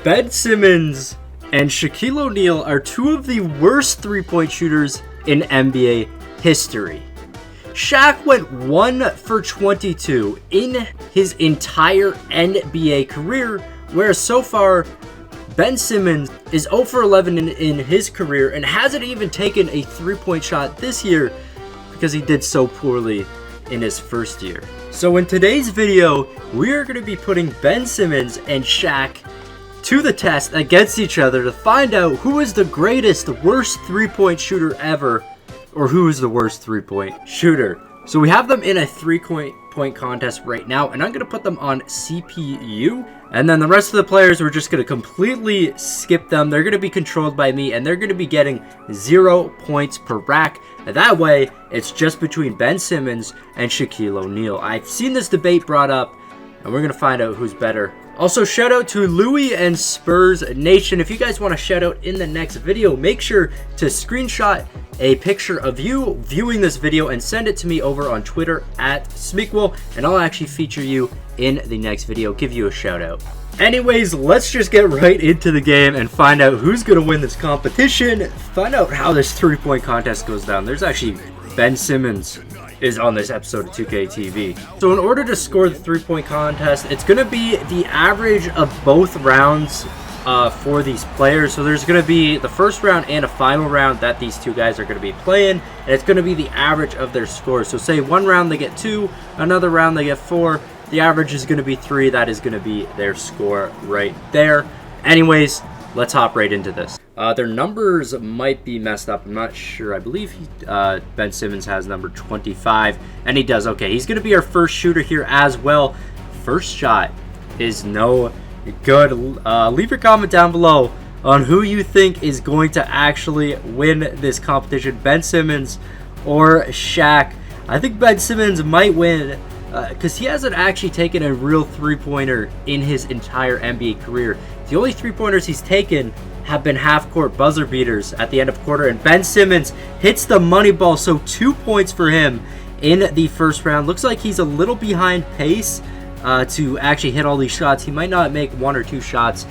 Ben Simmons and Shaquille O'Neal are two of the worst three-point shooters in NBA history. Shaq went 1 for 22 in his entire NBA career, whereas so far, Ben Simmons is 0 for 11 in his career and hasn't even taken a three-point shot this year because he did so poorly in his first year. So in today's video, we are going to be putting Ben Simmons and Shaq to the test against each other to find out who is the greatest, worst three-point shooter ever, or who is the worst three-point shooter. So we have them in a three-point contest right now, and I'm going to put them on CPU, and then the rest of the players, we're just going to completely skip them. They're going to be controlled by me, and they're going to be getting 0 points per rack. That way, it's just between Ben Simmons and Shaquille O'Neal. I've seen this debate brought up, and we're going to find out who's better. Also, shout out to Louis and Spurs Nation. If you guys want a shout out in the next video, make sure to screenshot a picture of you viewing this video and send it to me over on Twitter at Smequle, and I'll actually feature you in the next video, give you a shout out. Anyways, let's just get right into the game and find out who's going to win this competition. Find out how this three-point contest goes down. There's actually Ben Simmons is on this episode of 2K TV. So in order to score the three-point contest, it's going to be the average of both rounds for these players. So there's going to be the first round and a final round that these two guys are going to be playing, and it's going to be the average of their scores. So say one round they get 2, another round they get 4. The average is going to be 3. That is going to be their score right there. Anyways, let's hop right into this. Their numbers might be messed up. I'm not sure. I believe Ben Simmons has number 25, and he does. Okay, he's going to be our first shooter here as well. First shot is no good. Leave your comment down below on who you think is going to actually win this competition, Ben Simmons or Shaq. I think Ben Simmons might win because he hasn't actually taken a real three-pointer in his entire NBA career. The only three-pointers he's taken have been half-court buzzer beaters at the end of quarter, and Ben Simmons hits the money ball, so 2 points for him in the first round. Looks like he's a little behind pace to actually hit all these shots. He might not make 1 or 2 shots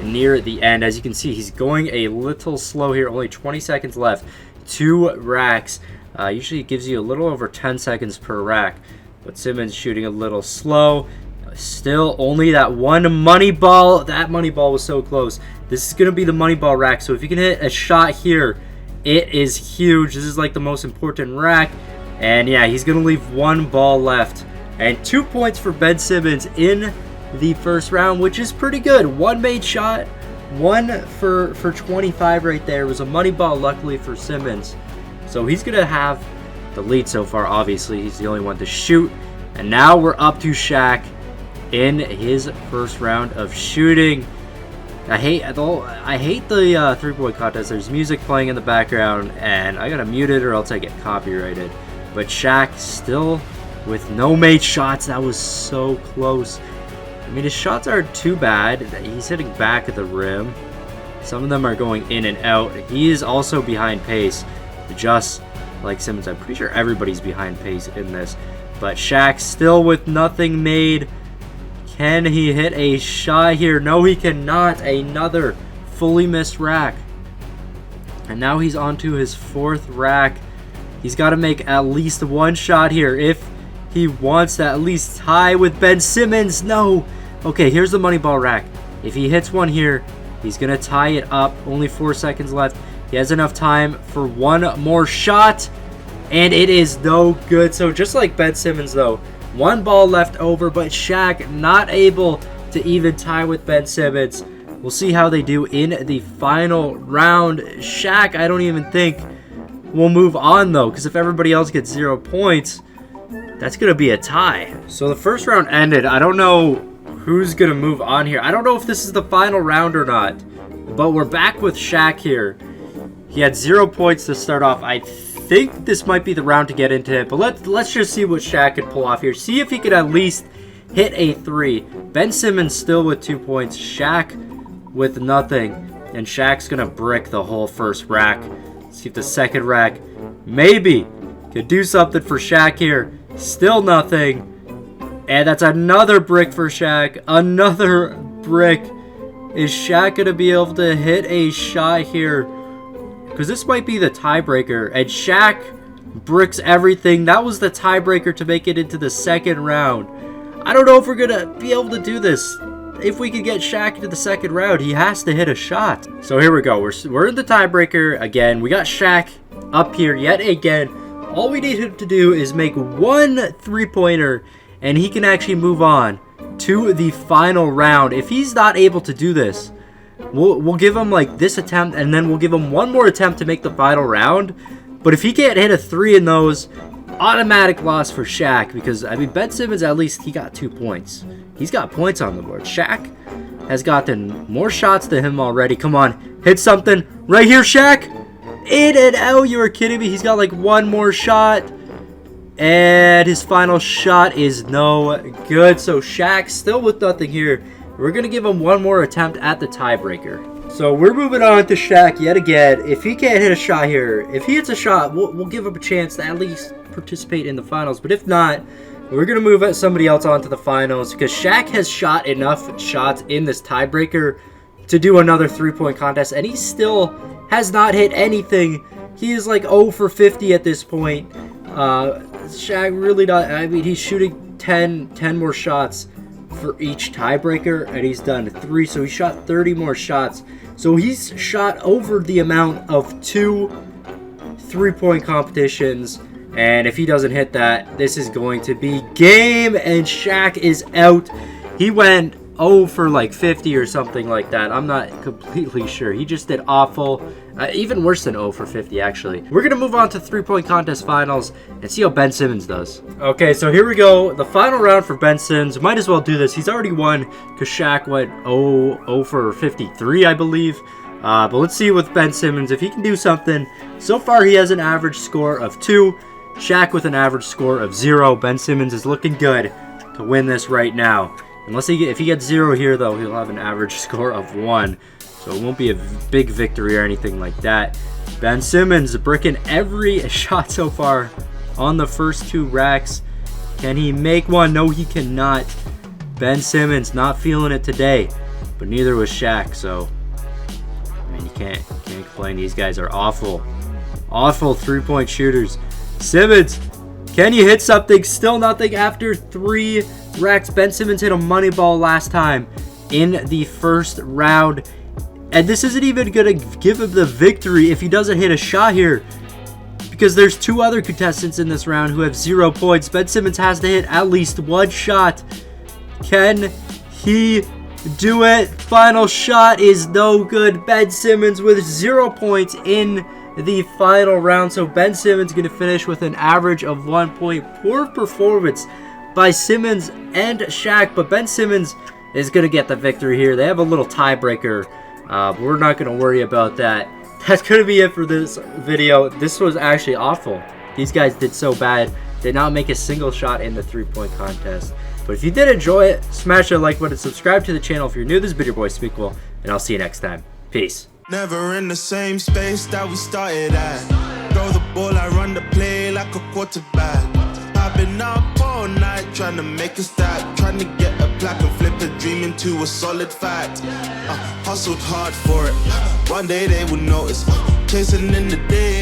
near the end. As you can see, he's going a little slow here. Only 20 seconds left. 2 racks. Usually it gives you a little over 10 seconds per rack, but Simmons shooting a little slow. Still only that one money ball. That money ball was so close. This is going to be the money ball rack, so if you can hit a shot here, it is huge. This is like the most important rack, and yeah, he's going to leave 1 ball left. And 2 points for Ben Simmons in the first round, which is pretty good. 1 made shot, 1 for 25 right there. It was a money ball, luckily for Simmons. So he's going to have the lead so far, obviously. He's the only one to shoot. And now we're up to Shaq in his first round of shooting. I hate the three-point contest. There's music playing in the background, and I gotta mute it or else I get copyrighted. But Shaq still with no made shots. That was so close. I mean, his shots aren't too bad. He's hitting back at the rim. Some of them are going in and out. He is also behind pace, just like Simmons. I'm pretty sure everybody's behind pace in this. But Shaq still with nothing made. Can he hit a shot here? No, he cannot. Another fully missed rack. And now he's on to his 4th rack. He's got to make at least 1 shot here if he wants to at least tie with Ben Simmons. No. Okay, here's the money ball rack. If he hits one here, he's going to tie it up. Only 4 seconds left. He has enough time for 1 more shot. And it is no good. So just like Ben Simmons, though, 1 ball left over, but Shaq not able to even tie with Ben Simmons. We'll see how they do in the final round. Shaq, I don't even think will move on, though, because if everybody else gets 0 points, that's going to be a tie. So the first round ended. I don't know who's going to move on here. I don't know if this is the final round or not, but we're back with Shaq here. He had 0 points to start off. I think this might be the round to get into it, but let's just see what Shaq could pull off here. See if he could at least hit a 3. Ben Simmons still with 2 points. Shaq with nothing, and Shaq's gonna brick the whole first rack. See if the second rack maybe could do something for Shaq here. Still nothing, and that's another brick for Shaq. Another brick. Is Shaq going to be able to hit a shot here? Because this might be the tiebreaker. And Shaq bricks everything. That was the tiebreaker to make it into the second round. I don't know if we're going to be able to do this. If we could get Shaq into the second round, he has to hit a shot. So here we go. We're in the tiebreaker again. We got Shaq up here yet again. All we need him to do is make one three-pointer, and he can actually move on to the final round. If he's not able to do this, we'll give him like this attempt, and then we'll give him one more attempt to make the final round. But if he can't hit a 3 in those, automatic loss for Shaq, because I mean Ben Simmons, at least he got 2 points. He's got points on the board. Shaq has gotten more shots than him already. Come on, hit something right here, Shaq. In and out. You were kidding me. He's got like one more shot, and his final shot is no good. So Shaq still with nothing here. We're gonna give him one more attempt at the tiebreaker. So we're moving on to Shaq yet again. If he can't hit a shot here, if he hits a shot, we'll give him a chance to at least participate in the finals. But if not, we're going to move somebody else on to the finals, because Shaq has shot enough shots in this tiebreaker to do another three-point contest, and he still has not hit anything. He is like 0 for 50 at this point. Shaq really not, I mean, he's shooting 10 more shots for each tiebreaker, and he's done 3, so he shot 30 more shots. So he's shot over the amount of 2 three-point competitions, and if he doesn't hit that, this is going to be game, and Shaq is out. He went 0 for like 50 or something like that. I'm not completely sure. He just did awful. Even worse than 0 for 50, actually. We're going to move on to three-point contest finals and see how Ben Simmons does. Okay, so here we go. The final round for Ben Simmons. Might as well do this. He's already won because Shaq went 0 for 53, I believe. But let's see with Ben Simmons if he can do something. So far, he has an average score of 2. Shaq with an average score of 0. Ben Simmons is looking good to win this right now. If he gets 0 here, though, he'll have an average score of 1. So it won't be a big victory or anything like that. Ben Simmons bricking every shot so far on the first 2 racks. Can he make one? No, he cannot. Ben Simmons not feeling it today, but neither was Shaq. So, I mean, you can't complain. These guys are awful. Awful three-point shooters. Simmons, can you hit something? Still nothing after 3 racks. Ben Simmons hit a money ball last time in the first round. And this isn't even going to give him the victory if he doesn't hit a shot here, because there's 2 other contestants in this round who have 0 points. Ben Simmons has to hit at least 1 shot. Can he do it? Final shot is no good. Ben Simmons with 0 points in the final round. So Ben Simmons going to finish with an average of 1 point. Poor performance by Simmons and Shaq, but Ben Simmons is going to get the victory here. They have a little tiebreaker. But we're not going to worry about that. That's going to be it for this video. This was actually awful. These guys did so bad. Did not make a single shot in the three-point contest. But if you did enjoy it, smash that like button, subscribe to the channel if you're new. This has been your boy Smequle, and I'll see you next time. Peace. Never in the same space that we started at. Throw the ball, I run the play like a quarterback. I've been up all night trying to make a stack, trying to get a plaque and flip a dream into a solid fact. Hustled hard for it. One day they will notice. Chasing in the day.